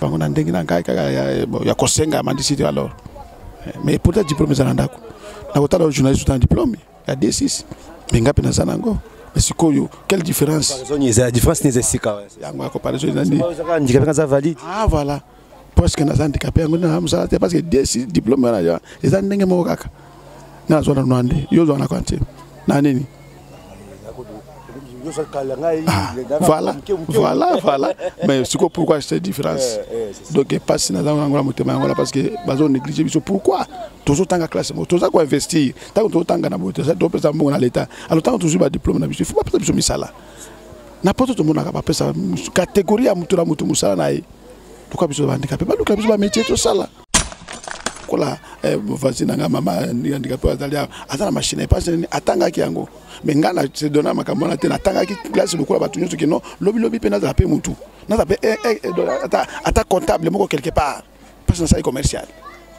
bango na ndenge na ngai kaka ya kosenga mandicité alors mais peut-être diplôme za ndako na kotala journaliste un diplôme ya D6 mais ngapi na zanango mais sikoyo quelle différence la différence n'est sika yango comparaison nani handicapé ça valide ah voilà parce que na handicapé yango na musala parce que D6 diplôme na eza ndenge moko kaka na zona nwande yo zona kwanti na nini voilà. Mais c'est quoi pourquoi cette différence? Donc pas si nous avons un parce que bazo négliger pourquoi toujours tant que classe toujours quoi investir tant que tant na bote ça doit peut-être bon à l'état alors tant toujours ba diplôme na il faut pas peut-être misala n'importe tout le monde a pas ça catégorie à mutu la mutu musala na yi pourquoi biso ba handicapé ba luka biso ba métier tout ça là kola voici nanga mama ni handicapé azalia azana machine pas atanga ki yango mais ngana se donna makambo na te atanga ki classe lokola batu nyoso ki non lobi pe na za pe mutu na za pe ata comptable moko quelque part parce que ça est commercial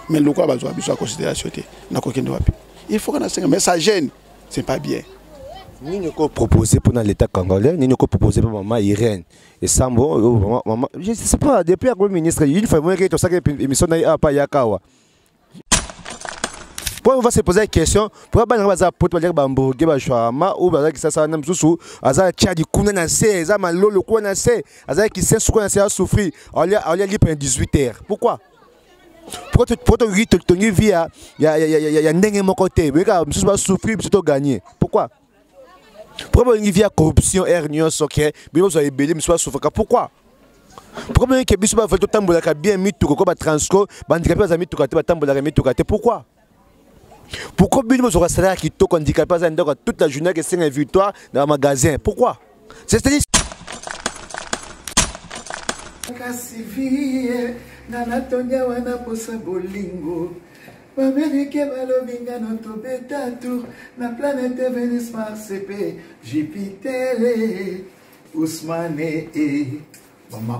mais lokola bazo biso a considération te na ko kende wapi il faut qu'on a un message c'est pas bien ni ne ko proposer pour l'état congolais ni ne ko proposer pour maman Irène et Sambo maman je sais pas depuis le ministre une fois moi que tout ça que émission na pas yakawa. Pour on va se poser la question, pourquoi pas nous pour dire bambourguer bachama ou bah qui ça n'a sous aza tia du kuna na se aza malolo kuna na se aza qui sait ce qu'on a souffrir on lui libre 18h pourquoi pour te vie ya ndenge mon côté mais quand sous va souffrir tu gagner pourquoi pourquoi il y a corruption hernion soccer mais vous avez belé mais soit souffrir pourquoi pourquoi que biso ba veut tambola ka bien mituko ko ba transco bandicapé za mituko te ba tambola ka mituko te pourquoi pourquoi Billy Mozora salaire qui toque handicapé toute la journée que c'est une victoire dans le magasin? Pourquoi? C'est-à-dire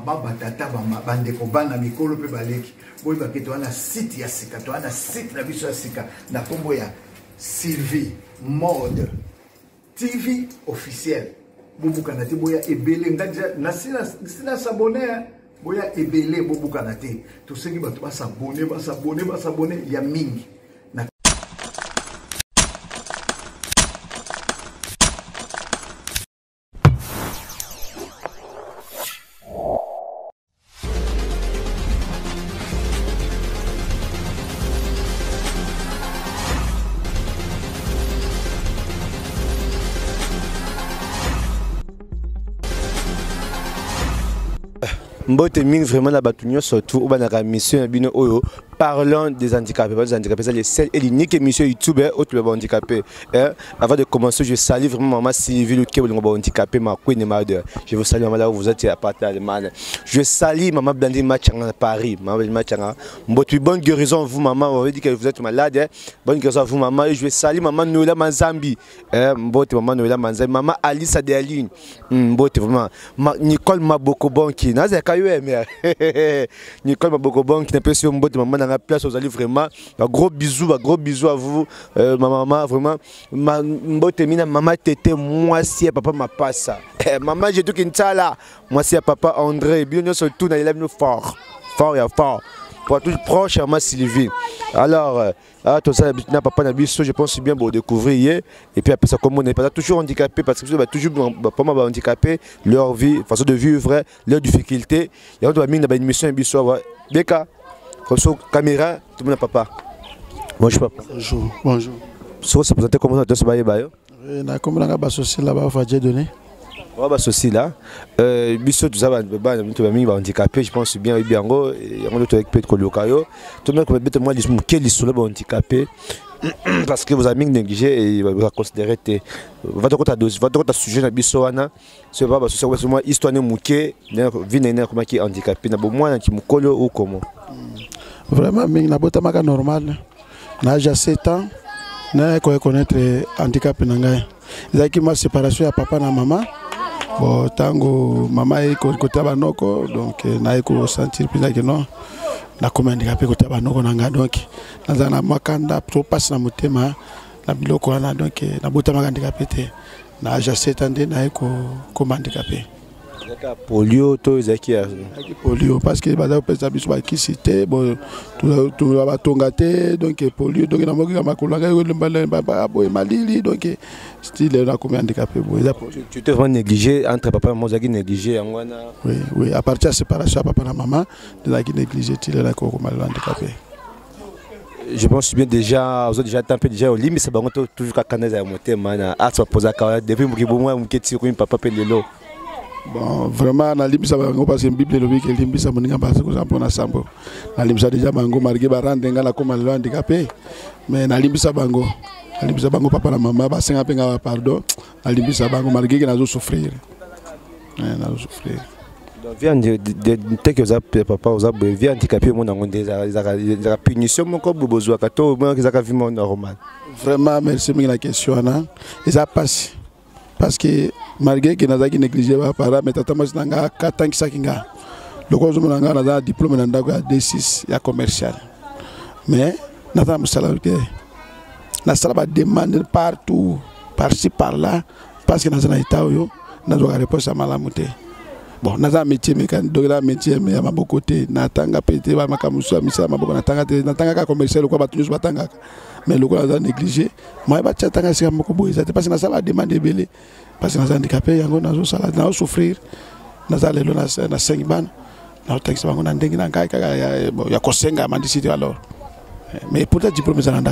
baba tata bande ko bana mikolo pe baleki boy ba keto ana site ya sika to ana site na biso ya sika na kombo ya Sylvie Mode TV officiel bobuka na te boya ebele ngaja na sina s'abonner boya ebele bobuka na te to seki bato ba s'abonner ya mingi. Mbote ming vraiment la batuño surtout au banaka mission bino oyo parlant des handicapés. Les handicapés, c'est le seul et l'unique émission YouTube où tu es handicapé. Avant de commencer, je salue vraiment maman Sylvie qui est handicapée, ma queen et ma deux. Je vous salue maman là où vous êtes à partir de man. Je salue maman Blandine Machanga à Paris, maman Machanga. Bonne guérison vous maman, on veut dire que vous êtes malade. Bonne guérison à vous maman. Et je salue maman Noëlla Manzambi. Mbote maman Noëlla Manzambi, maman Alice Adeline. Mbote vraiment Nicole Mabokobon qui n'a pas eu Nicole Mabokobon qui n'a pas su mbote maman dans la place aux allez vraiment un gros bisou à vous ma maman vraiment mbote mina maman tété moi si papa m'a pas ça maman j'ai tout qui là moi si papa André bien surtout dans les fort pour tout proche à ma Sylvie alors tout ça na papa na biso je pense bien pour découvrir et puis après ça comme on n'est pas toujours handicapé parce que bah, toujours pas mal handicapé leur vie façon de vivre leurs difficultés et on doit mine dans une mission biso Beka comme ça caméra tout le monde papa bonjour papa bonjour so se présenter comment ça se bailler bayo na comme na ba social là-bas va dire donner on va social là biso tout ça ba mi handicapé je pense bien go et on doit avec ko lokayo tout le monde comme bête moi quel sont là handicapé parce que vous avez négligé et vous considérez que votre sujet na biso wana c'est pas parce que c'est moi histoire ne muké vie n'est comme qui handicapé na bon moi qui mukolo ou comment vraiment mais na bota maka normal na j'ai 7 ans na ko connaître handicap na ngai zaki ma séparation ya papa na maman bon tango maman est côté banoko donc na ko sentir plus que non na comme handicapé côté banoko na nga donc na makanda trop passe na motema na biloko wana donc na bota maka handicapé te na j'ai 7 ans na ko handicapé polio to ezaki polio parce que baza pesa biso ba kisité bon tout va tongate donc polio donc na moki makolanga ba boy malili donc style na combien handicapé boy tu te vraiment négligé entre papa et maman zaki négligé ngwana oui à partir de séparation papa et maman zaki négligé style na ko mal handicapé. Je pense bien déjà, vous avez déjà tapé déjà au limite, c'est bon, toujours qu'à Canada à monter, man, à se poser à carrière, depuis que moi, mon petit sur une papa pelelo. Bon, vraiment, na limite ça va parce que Bible le week, limite ça moninga parce que ça pona sambo. Na limite ça déjà bango marqué barande ngala comme le handicapé, mais na limite ça bango, papa na maman, ba senga penga pardon, na limite ça bango marqué que nazo souffrir. Nazo souffrir. Viens de tel que vous avez papa vous avez bien handicapé mon angon des punition mon corps besoin kato moi qu'ils a vu mon normal. Vraiment merci mais la question là ils a passé parce que malgré que nazaki négligé ba para mais tata moi nanga 4 ans qui sakinga le cause mon nanga na diplôme na ndako ya D6 ya commercial mais nata musala que na sala ba demande partout par-ci par-là parce que nazana itayo nazo réponse à malamuté. Bon, nous avons un métier, mais un métier, mais à ma côté, nous avons un pété, ma camusa, misa, ma boca, nous avons un commercial, quoi, battu, mais le gars a négligé. Moi, je suis un peu beaucoup, c'est parce que nous avons demandé belé, parce que nous avons handicapé, nous avons souffrir, nous avons 5 bandes, nous avons un dengue, il y a Kosenga, mandicité alors. Mais pour le diplôme, nous avons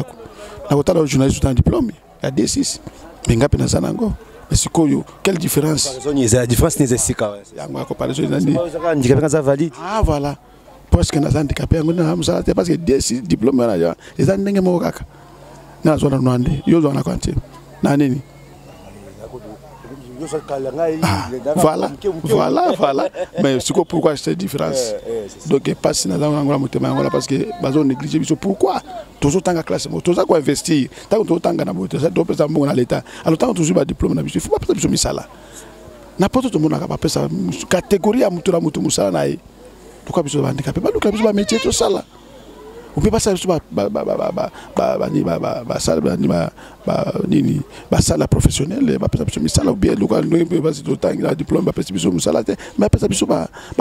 un journaliste un diplôme, il y a D6, mais nous avons un go. Quelle différence? La différence n'est pas ah voilà. Parce que nous avons handicapé, parce que des diplômes, les années nous voilà. Mais c'est pourquoi cette différence? Donc, pas si nous avons parce que nous avons négligé. Pourquoi? Toujours tant que classe, toujours qu'on investir, tant que tant que dans l'État. Alors, tant que toujours un diplôme, il ne faut pas faire ça là. N'importe tout le monde a pas ça. Catégorie à Moutoura Moutoumoussala, tout cas, besoin handicapé, pas le métier, tout ça là. On peut pas savoir salle professionnelle, ou bien le diplôme,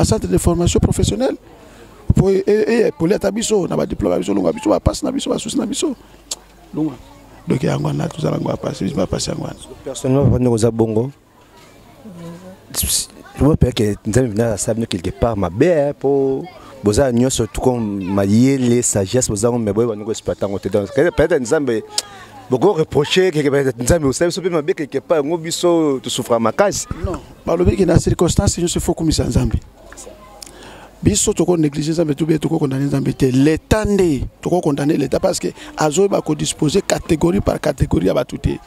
centre de formation professionnelle. Pour l'établissement, on a diplôme, on a passé, donc il y a un tout ça, on va passer. Personnellement, on a bongo. Je vois que nous avons quelque part ma belle pour. Boza nyo surtout comme maïle sagesse boza mais boy bango exploitant côté dans peut-être nzambe beaucoup reprocher que peut-être nzambe vous savez ma bien quelque part ngo biso to souffrir ma case non par le que dans circonstance je se faut comme ça nzambe biso to ko négliger nzambe tout bien to ko condamner nzambe te l'état ndé to ko condamner l'état parce que azo ba ko disposer catégorie par catégorie à batuté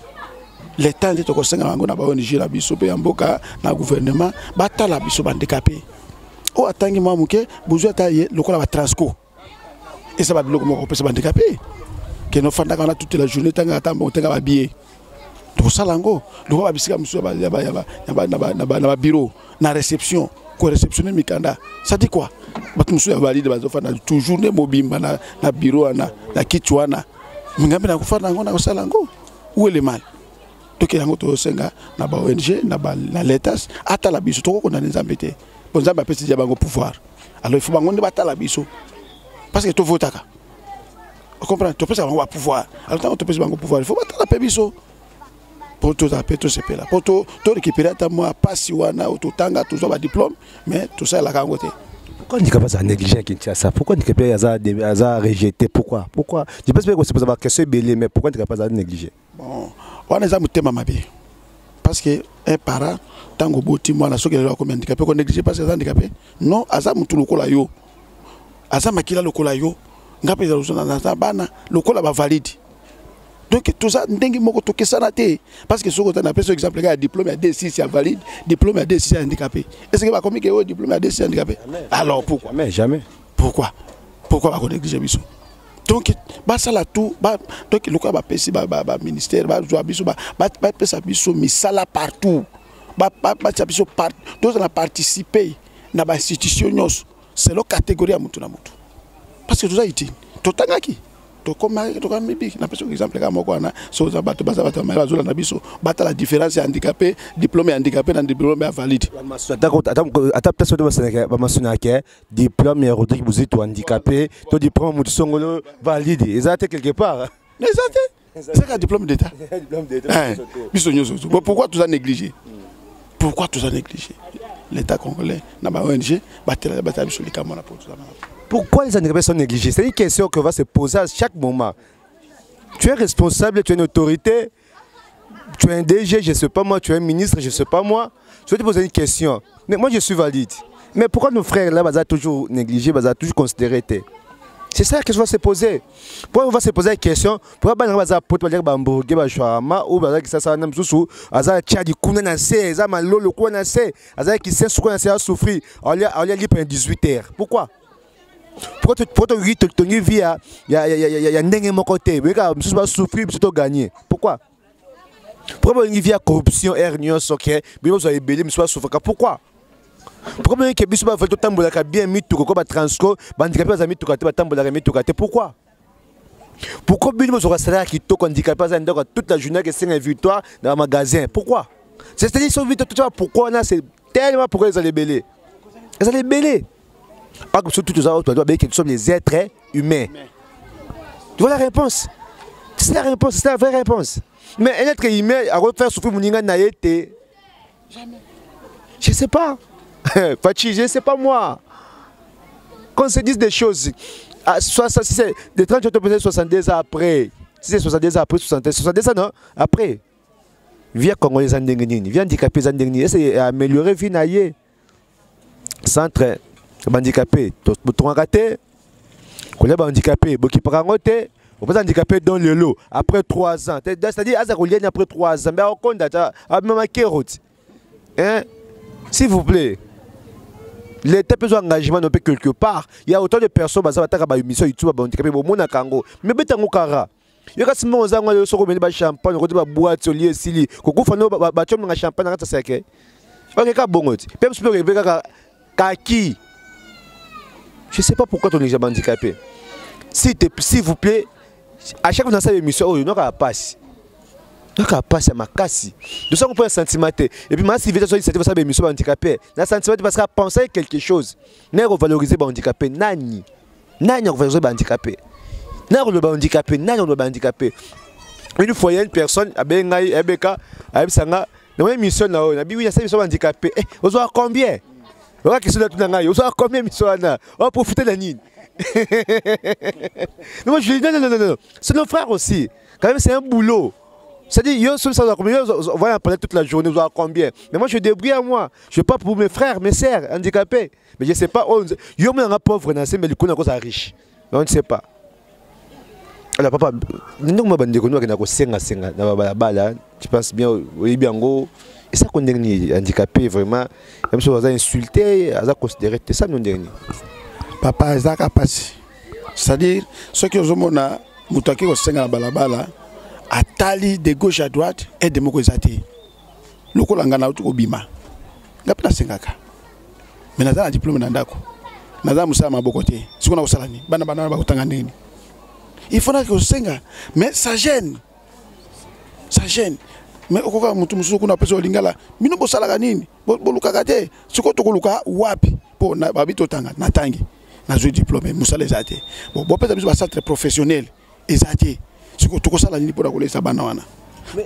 l'état ndé to ko senga bango na ba ONG la biso pe mboka na gouvernement batala biso bandicapé. Oh, attendez, moi, je besoin de le transco. Et ça va bloquer mon compétence handicapé. Que nos fans ont toute la journée, tant que habillé. Tout ça, l'ango. Le roi Abisika, monsieur, na bureau, na réception, quoi réceptionner Mikanda. Ça dit quoi? Monsieur valide, toujours les mobiles, na bureau, na kitchwana. Mingambe na kufana ngo na ça l'ango. Où est le mal? Donc, il y a un autre senga, na ba ONG, na l'État, ata la biso, tout qu'on a des embêtés. Bon, ça va passer au pouvoir. Alors il faut que battre la biso. Parce que tu votes. Vous comprenez? Tu peux avoir pouvoir. Alors quand tu peux avoir pouvoir, il faut battre la biso. Pour tout taper, tout ce pays là. Pour tout récupérer ta moi, pas si on a tout tanga, tout ça, diplôme, mais tout ça, la gangote. Pourquoi on n'est pas à négliger Kinshasa? Pourquoi on n'est pas à rejeter? Pourquoi? Je pense que c'est pas question belé, mais pourquoi on n'est pas à négliger? Bon, on est à me témamaber. Parce que un parent, tant que beau moi la soque est comme handicapé, qu'on néglige pas ces handicapés. Non, Azam tout le colayo. Azam makila le colayo. Ngapé la zone na bana, le cola va valide. Donc tout ça ndengi moko toke ça naté parce que ce qu'on appelle par exemple un diplôme à D6 est valide, diplôme à D6 handicapé. Est-ce que va comme que diplôme à D6 handicapé? Alors pourquoi? Mais jamais. Pourquoi va négliger biso? Donc bah ça là tout donc le quoi va passer ministère va jouer biso va passer biso misala partout va biso partout donc on a participé na ba institution nyos c'est la catégorie à mutu na mutu parce que tout ça été totanga qui to comme mibi na peso exemple ka moko na so za bato baza bato mais bazola na biso bata la différence ya handicapé diplôme handicapé na diplôme valide ata peut-être de ba masuna ke diplôme ya Rodrigue Buzito handicapé to diplôme mutu songolo valide exact quelque part exact c'est un diplôme d'état biso nyoso pourquoi tout ça négligé pourquoi tout ça négligé l'état congolais na ba ONG batela bata biso likamo na pour tout ça. Pourquoi les handicapés sont négligés? C'est une question que va se poser à chaque moment. Tu es responsable, tu es une autorité, tu es un DG, je ne sais pas moi, tu es un ministre, je ne sais pas moi. Je vais te poser une question. Mais moi, je suis valide. Mais pourquoi nos frères là, ils ont toujours négligé, ils ont toujours considéré? C'est ça que je vais se poser. Pourquoi on va se poser la question? Pourquoi on va se poser la question? Ou ça ça n'a pas 18 heures. Pourquoi? Pourquoi tu vis à mon côté? Tu souffrir, tu gagner. Pourquoi? Pourquoi tu vis à corruption, hernion, soké, tu as ébélé, tu souffrir? Pourquoi? Pourquoi tu vis à bien mis tout comme transco, handicapé, tu as mis tout côté? Pourquoi? Pourquoi tu as un salaire qui est handicapé toute la journée, c'est une victoire dans le magasin? Pourquoi? C'est-à-dire pourquoi c'est tellement pourquoi ils ont ébélé? Ils ont ébélé. Surtout tous que nous sommes les êtres humains. Tu vois la réponse? C'est la réponse, c'est la vraie réponse. Mais un être humain a refaire souffrir mon naïté. Jamais. Je ne sais pas. Fachi, je ne sais pas moi. Quand on se dit des choses, si c'est de 30 ans, 70 ans après, si c'est 70 ans après, 70 ans non, après, viens Congolais en Dengeni, viens handicapés en Dengeni, c'est améliorer vie naïe. Centre. Handicapé, tu as raté, tu es handicapé, tu es handicapé dans le lot après 3 ans. C'est-à-dire, après 3 ans, mais on compte, s'il vous plaît, l'État peut avoir un engagement quelque part. Il y a autant de personnes qui ont une mission YouTube handicapé, mais il y a des gens qui ont des champagne, qui ont des boîtes, qui ont des champagne, qui ont des champagne. Je ne sais pas pourquoi tu es handicapé. S'il vous plaît, à chaque fois dans cette émission, il n'y a pas de passe. Il n'y a pas de passe à ma casse. Nous sommes un sentiment. Et puis, si vous avez cette émission handicapé, un sentiment parce qu'à penser quelque chose. Nous avons valorisé les handicapés. Nani. Nani avons valorisé les handicapés. Nani avons handicapé. Nani avons handicapé. Une fois, il y a une personne, Abengaï, Ebeka, Absanga, dans une émission là, on a dit oui, il y a cette émission handicapé. Vous avez combien? On va combien de on va profiter de la nid. Non, je dis non. C'est nos frères aussi. Quand même, c'est un boulot. C'est-à-dire, on va en parler toute la journée, on va combien. Mais moi, je débrouille à moi. Je ne suis pas pour mes frères, mes sœurs handicapés. Mais je ne sais pas. Il y a un pauvre, mais le coup, on est riche. On ne sait pas. Alors, papa, nous avons dit que tu penses bien, oui, bien, et ça qu'on est handicapé vraiment, même si on a insulté, on a considéré que c'est ça nous dernier. Papa, c'est capacité. C'est-à-dire, ceux qui ont na mutaki ko senga balabala, atali de gauche à droite et de moko zati. Loko langana utu obima. Ngapena sengaka. Mais naza na diplôme na ndako. Naza musala maboko te. Siko na kosala ni. Bana ba kotanga ndeni. Il faudra que senga, mais ça gêne. Ça gêne. Mais au cas où nous sommes pesa lingala mino bosala nini boluka te siko tokoluka wapi po na babito tanga na tangi na zo diplôme musala ezate bon pesa biso ba centre professionnel ezate siko tokosala nini pour kolesa bana wana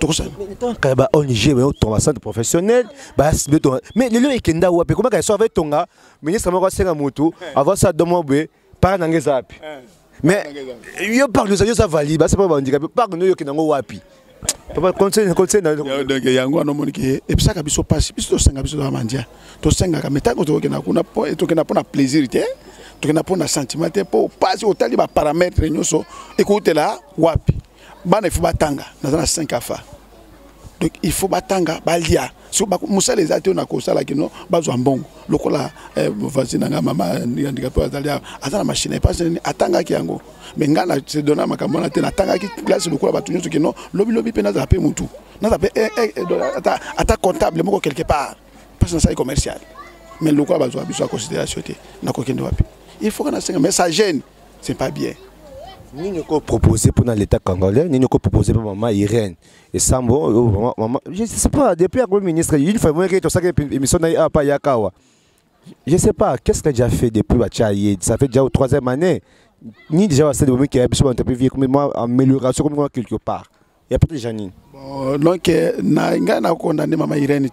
tokosala mais tant que ba ONG mais ton centre professionnel mais le ekenda wapi comment ka so avec tonga ministre moko senga mutu avant ça demande par nangeza wapi mais yo parle de ça valide c'est pas handicapé par nous yo kenango wapi. Papa, continue. Donc, il y a un gros nombre qui est. Et puis, ça, quand ils passent, ils sont 5 à Mandia. Tu sais, quand tu as un plaisir, tu as un sentiment, pour passer au temps de paramètres, écoutez là, wapi. Il faut batanga, dans un 5 à fa. Donc, il faut batanga, balia. Si vous avez les athées, on a causé la question, bazo en bon. Le coup là, vas-y, maman, handicapé, attends la machine, pas attanga qui ango. Mais ngana se donner ma camona te attanga qui classe le coup là, batunyo ce qui non, lobby peine à payer mutu. N'a pas atta comptable moko quelque part. Parce que ça est commercial. Mais le coup là, bazo à considération te, n'a qu'aucun wapi. Il faut qu'on a 5, mais ça gêne, c'est pas bien. Ni ne proposer pour l'État congolais, ni ne proposer pour maman Irène. Et Sambo, maman, je ne sais pas, depuis le ministre, il faut que tu saches que l'émission n'a pas Yakawa. Je ne sais pas, qu'est-ce qu'il a déjà fait depuis Bachaye? Ça fait déjà 3e année. Ni déjà c'est des moments qui a besoin de amélioration comme quelque part. Il y a pas de Janine. Donc, na condamné maman Irène.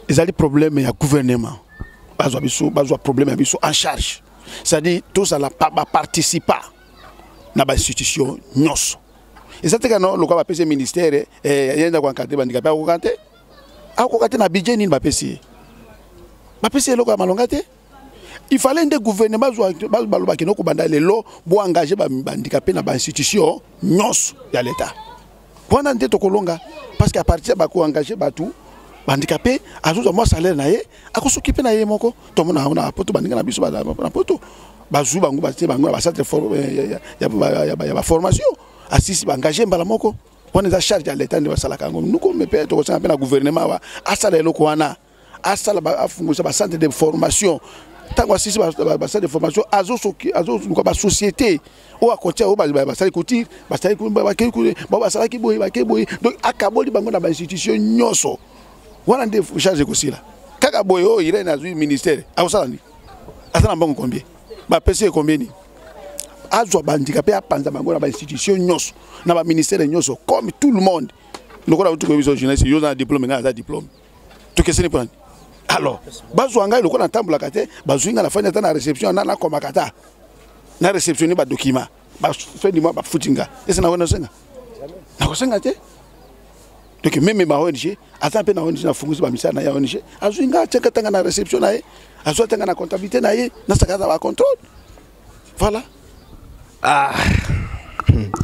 Ils ont des problèmes avec le gouvernement. Ils ont des problèmes en charge. C'est-à-dire tous ça pas participer dans l'institution nyos. Et ça c'est que non le quoi passer ministère yenda ko encadrer bandika pa ko kanté a ko kanté na budget ni ba passer le quoi malongate il fallait des gouvernements baloba ki no ko banda lelo bo engager bandika pe na ba institution nyos ya l'état pendant nte to kolonga parce qu'à partir ba ko engager batu bandicapé azuza moi salaire na ye akosokipe na ye moko to mona na poto bandinga na biso na poto bazu bango batie bango ba centre ya formation assisi ba engager mbala moko on est à charge à l'état de basala kango nous comme pe to ko na gouvernement wa asala eloko wana asala ba afungusa ba centre de formation tango assisi ba centre de formation azo ko ba société o akotia o ba basala couture basala ba basala ki boy donc akaboli bango na ba institution nyoso wana nde charge ko sila kaka boyo Irène azui ministère awusala ni asana bango combien ba pese combien ni azwa bandicapé apanza bango na ba institution nyos na ba ministère nyos comme tout le monde lokola tout ko biso journaliste yo na diplôme na diplôme to kese ni plan alors bazwa ngai lokola tambula kate bazwinga na fanya na réception na komakata na réceptionner ba document ba fait du mois ba futinga ese na wana senga na ko senga te. Donc même ma ONG, attends pe na ONG na fungusi ba misana ya ONG, azuinga tcheka tanga na réception na ye, azo tanga na comptabilité na ye, na sakata ba contrôle. Voilà. Ah.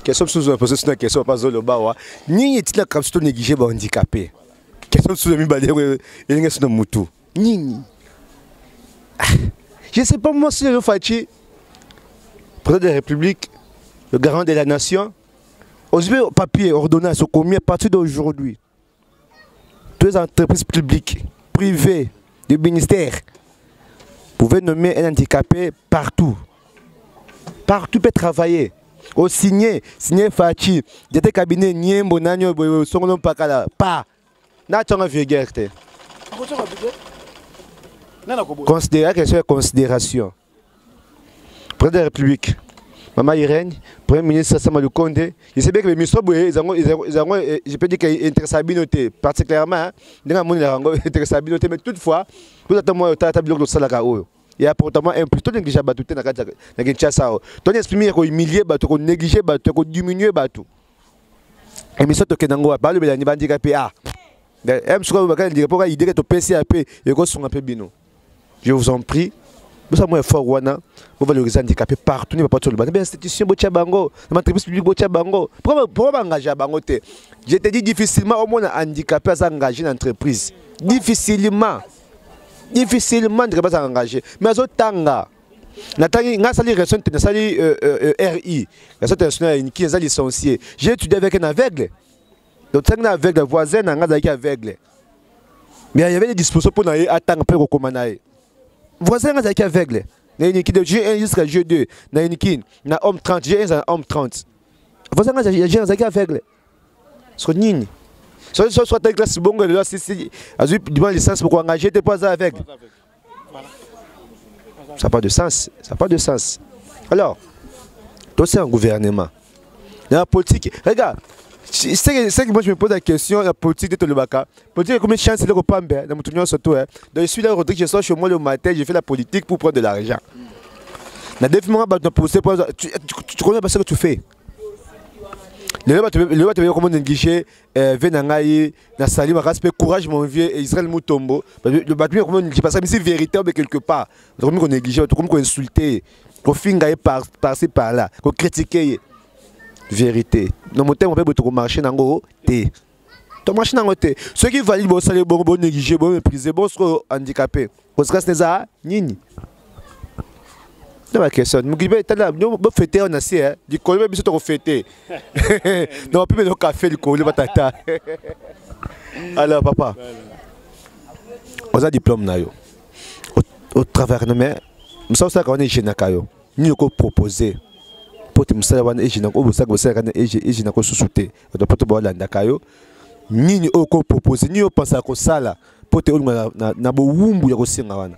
Question sous un processus na question pas zo loba wa. Ni etina kapsto négliger ba handicapé. Question sous mi balé elinga sino mutu. Ni. Je sais pas moi si le Fachi président de la République, le garant de la nation. Aujourd'hui, papier, ordonnance, commis à partir d'aujourd'hui. Toutes les entreprises publiques, privées, des ministères, pouvaient nommer un handicapé partout. Partout peut travailler. Au signer Fachi, des cabinets, Niembo, Nanyo, Songolom Pakala, pas. N'a pas de vulgarité. Considérer que c'est une considération. Président de la République. Maman Irène, Premier ministre Sama Lukonde, je sais bien que les ministres, je peux dire qu'ils sont intéressés particulièrement, ils sont intéressés, mais toutefois, vous êtes moi, tu as bloqué le salaire. Il y a pourtant un plutôt négligé battu dans la Kinshasa. Tu as exprimé qu'on humilié, qu'on négligé, qu'on diminué battu. Et mais ça, tu as dit que les handicapés, je vous en prie. Vous avez fort wana, vous valoriser handicapés partout, ne pas tout le monde. Mais institution bocha bango, l'entreprise publique bocha bango. Pourquoi engager bango te? Je te dis difficilement au moins handicapé à engager une entreprise. Difficilement de pas engager. Mais aux tanga. Nathalie, n'a sali récent, n'a sali RI, la société qui est licenciée. J'ai étudié avec un aveugle. Donc c'est un aveugle voisin, n'a pas aveugle. Mais il y avait des dispositions pour aller attendre peu recommander. Voisin est aveugle. Il y a une équipe de G1 jusqu'à G2. Il y a une équipe de homme 30, G1 à homme 30. Voisin est aveugle. C'est une soit ta classe bon, là, c'est du licence pour engager tes pas aveugle. Ça n'a pas de sens. Ça n'a pas de sens. Alors, toi, c'est un gouvernement. Il y a la politique. Regarde. C'est que moi je me pose la question, la politique de Tolobaka. La politique, combien de chances c'est le repas surtout. Donc je suis là, je sors chez moi le matin, je fais la politique pour prendre de l'argent. Tu connais pas ce que tu fais. Le roi te veut comment négliger Venangaï, Nassali, Maraspe, courage mon vieux, et Israël Moutombo. Le bâtiment, comment négliger parce que c'est vérité quelque part. Comment qu'on néglige, comment qu'on insulter, qu'on fingaille par-ci par-là, qu'on critiquer. Vérité. Dans mon temps, on peut marcher dans le thé. Tu marches dans le thé. Ceux qui valident bon salaire, bon négligé, bon méprisé, bon sont handicapés. Au cas où ça, nini. C'est ma question. Nous devons fêter on a si hein. Du coup, même si tu fêter. Non, on peut mettre le café, le collier, batata. Alors papa, on a diplôme na yo. Au travers de mais, nous sommes ça qu'on est chez Nakayo. Nous nous proposer. pote musala wana ejina ko bosaka bosala kana ejina ko susute to pote bo landa kayo nini oko proposer ni o pensa ko sala pote o na bo wumbu ya ko singa wana.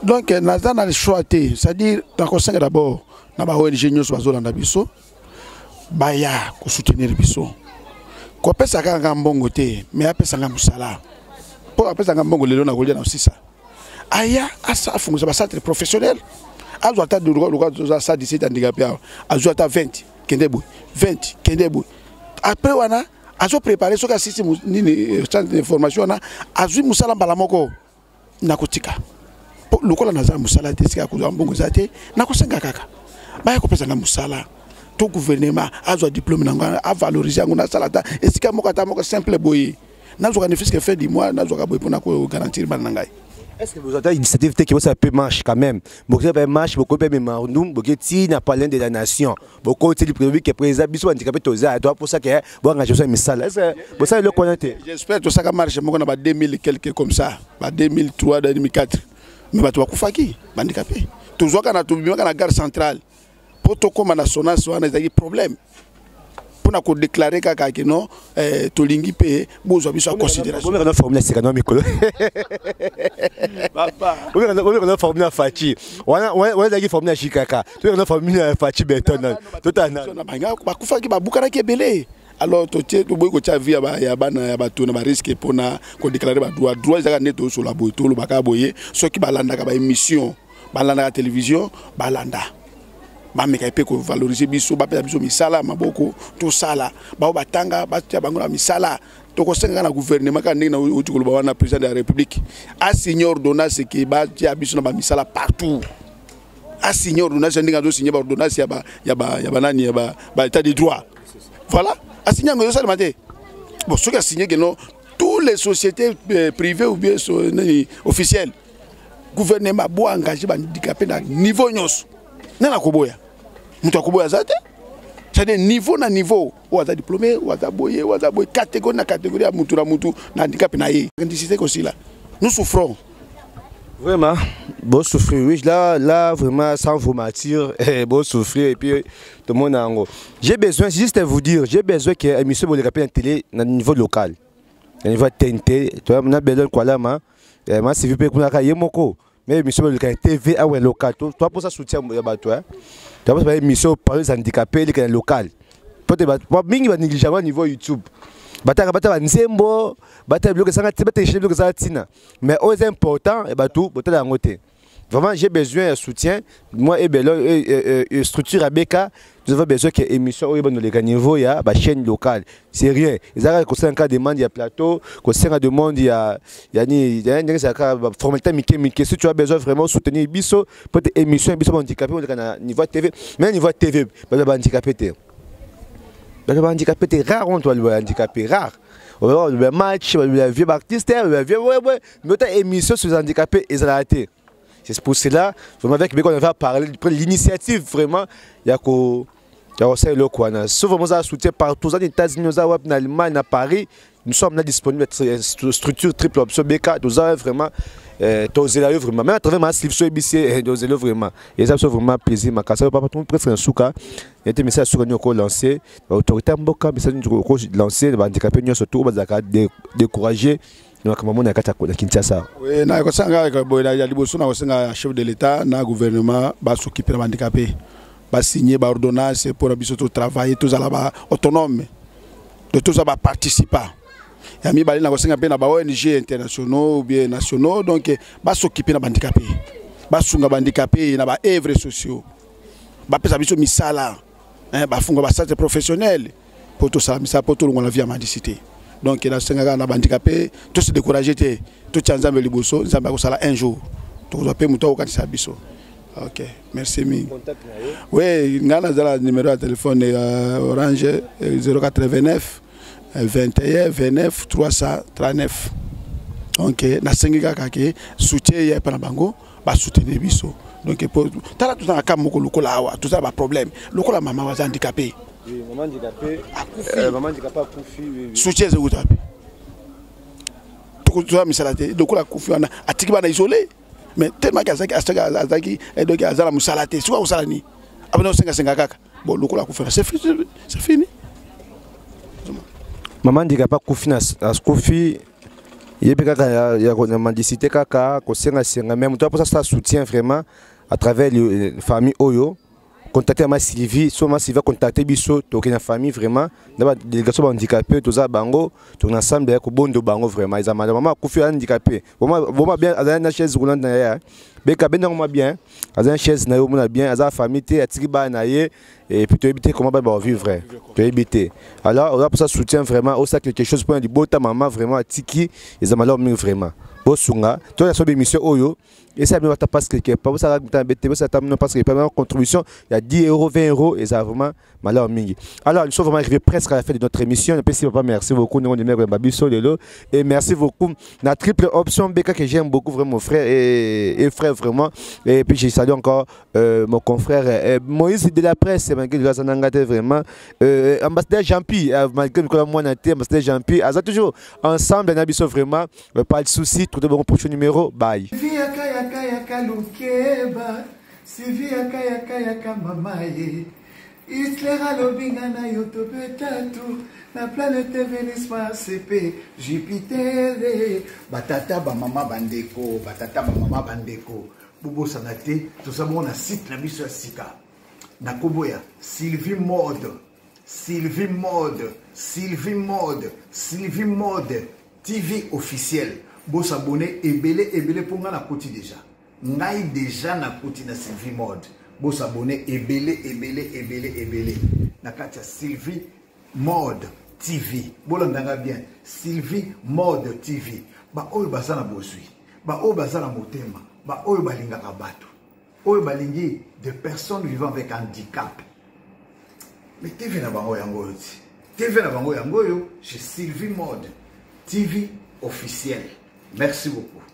Donc naza na le choix te, c'est-à-dire na ko singa d'abord na ba ONG nyos bazo landa biso baya ko soutenir biso ko pesa kanga mbongo te mais apesa nga musala pour apesa nga mbongo lelo na kolia na osisa aya asa afunguza ba centre professionnel azo ata de loka ça 17 handicapé azo ata 20 kendebo 20 kendebo après wana azo préparer soka système nini centre de formation na azu musala mbala moko na kotika lokola naza musala te sika ko mbongo zate na kosenga kaka baya ko pesa nga musala tout gouvernement a un diplôme a valorisé a salata et si quelqu'un simple boy n'a pas de que fait du mois n'a pas pour garantir banangai. Est-ce que vous avez une initiative qui ça peut marcher quand même? Beaucoup de marche, beaucoup de marnoum, beaucoup de n'a pas l'un de la nation, beaucoup de prévu que président biso handicapé toza, toi pour ça que bon engagé ça misal. Est-ce que vous savez le connaître? J'espère que ça va marcher. Moi on a 2000 quelque comme ça, 2003 2004. Mais tu vas kufaki handicapé. Toujours quand on a la gare centrale. Pour tout comme national soit des problèmes pour nous déclarer que non tolingi paye besoin de considération. On a formule c'est quand même écolo. Papa. On a formule Fachi. On a des formule Chikaka. On a formule Fachi béton. Tout à l'heure. Ba kufa ki ba bukara ki belé. Alors tu boy ko tia via ba ya bana ya ba to na ba risque pour na ko déclarer ba droit za neto sur la boy to lo ba ka boyer ceux qui ba landa ka ba émission ba landa la télévision ba landa. Ba meka pe ko valoriser biso ba pe biso misala maboko to sala ba batanga ba tia bango na misala to ko senga na gouvernement ka ndina uti ko ba wana président de la république a signé ordonnance que ba tia biso na ba misala partout a signé ordonnance ndinga do signé ba ordonnance ya ba nani ya ba état de droit voilà a signé ngo ça le matin bon ce qui a signé que non toutes les sociétés privées ou bien officielles gouvernement bo engagé ba handicapé na niveau nyos na koboya mutu akoboya zate c'est niveau na niveau ou aza diplômé ou aza boye catégorie na catégorie ya mutu na mutu na handicap na ye indicité aussi là nous souffrons vraiment bon souffrir oui là vraiment sans vous mentir bon souffrir et puis tout le monde en j'ai besoin juste vous dire j'ai besoin que émission de rappel en télé na niveau local na niveau TNT tu vois on a besoin quoi là moi si vous pouvez kuna yemoko mais émission de TV à local toi pour ça soutien ya bato hein tu vois pas émission par les handicapés les local peut-être mingi ba négligemment niveau YouTube bata nzembo bata bloquer ça bata bloquer ça tina mais au important et bato bota ngote vraiment j'ai besoin de soutien moi et bello structure abeka nous avons besoin que émission au les niveau ya ba chaîne locale c'est rien ils ont conseillé en cas demande ya plateau conseillé en demande ya ni ça formalité mike si tu as besoin vraiment soutenir biso pour émission biso handicapé au niveau TV mais niveau TV ba handicapé te ba handicapé te rare on doit le handicapé rare le match le vieux artiste le vieux mais émission sur les handicapés ils ont raté. C'est pour cela, vraiment avec on va parler de l'initiative vraiment, il y a ça le quoi. Souvent on a soutien partout, aux États-Unis, en Allemagne, à Paris, nous sommes disponibles structure triple option BK, nous avons vraiment vraiment même à travers ma slip sur ABC, nous vraiment. Et ça c'est vraiment plaisir, ma casse pas tout presque un souka. Il y a des messages sur nous lancé, l'autorité Mboka message nous lancé, les handicapés nous surtout bazaka décourager. Oui, na kosanga ka boy ya liboso na kosenga chef de l'état na gouvernement ba s'occuper de handicapé ba signer ba ordonnance pour biso to travailler tous ala ba autonome de tous ba participer ya mi bali na kosenga pe na ba ONG internationaux ou bien nationaux donc ba s'occuper de handicapé ba sunga handicapé na ba œuvres sociaux ba pesa biso misala ba funga ba centre professionnel pour tout ça misa pour tout la vie à mendicité. Donc il y a des handicapés, tous se décourager, tout le monde liboso, nous avons un jour. Tout le monde au biso. Ok, merci mi. Oui, nous avons le numéro de téléphone Orange 089 21 29 339. Donc na senga kake soutien ya pana bango, ba soutenir biso. Donc pour tala tout na kamoko lokola awa, tout ça ba problème. Lokola mama wa handicapé. Oui, maman handicapée. Maman handicapée a Koufi. Soutien c'est où tu as pu. Tu as mis ça là. Donc la Koufi on a attiqué bana isolé. Mais tellement qu'Azaki et donc Azala musalate. C'est quoi musalani? Abano senga kaka. bon lokola kufela c'est fini. Maman ndika pas kufina askofi yebe kaka ya ko mendicité kaka ko senga même toi pour ça soutien vraiment à travers les familles Oyo. Contacter ma Sylvie, soit ma Sylvie contacter biso, toquer la famille vraiment, d'abord délégation handicapée, tout ça bango, tout ensemble avec bondo bango vraiment. Ils ont maman couffé handicapé. Vraiment bien, à une chaise roulante derrière. Beka ben non bien, à une chaise na yo mona bien, à la famille té atiki ba na ye et puis tu éviter comment ba vivre vrai. Tu éviter. Alors on a pour ça soutien vraiment, au ça quelque chose pour dire bota maman vraiment atiki, ils ont malheur vraiment. Bosunga, toi la émission Oyo. Et ça me va parce que pas ça parce que pas contribution il y a 10 €, 20 €, et ça vraiment malheur mingi. Alors nous sommes vraiment arrivés presque à la fin de notre émission. Merci beaucoup nous on Babiso Lelo et merci beaucoup la triple option Beka que j'aime beaucoup vraiment mon frère et frère vraiment et puis je salue encore mon confrère Moïse de la presse malgré le Zanangate vraiment ambassadeur Jean-Pi malgré que moi naté ambassadeur Jean-Pi à toujours ensemble Nabiso vraiment pas de souci tout de bon prochain numéro bye. Yaka lukeba Sylvie yaka mamaye Hitler alobinga na yoto betatu na planète Vénus CP Jupiter batata ba mama bandeko bubo sanate tout ça bon na site na biso sika na koboya Sylvie Mode TV officiel bo s'abonner ebele pour nga na koti déjà ngai déjà na koti na Sylvie Mode bo s'abonner ebele na kati ya Sylvie Mode TV bolondanga bien Sylvie Mode TV ba oyo basana bosui ba oyo basana motema ba oyo balingaka bato oyo balingi de personnes vivant avec handicap mais TV na bango yango chez Sylvie Mode TV officiel. Merci beaucoup.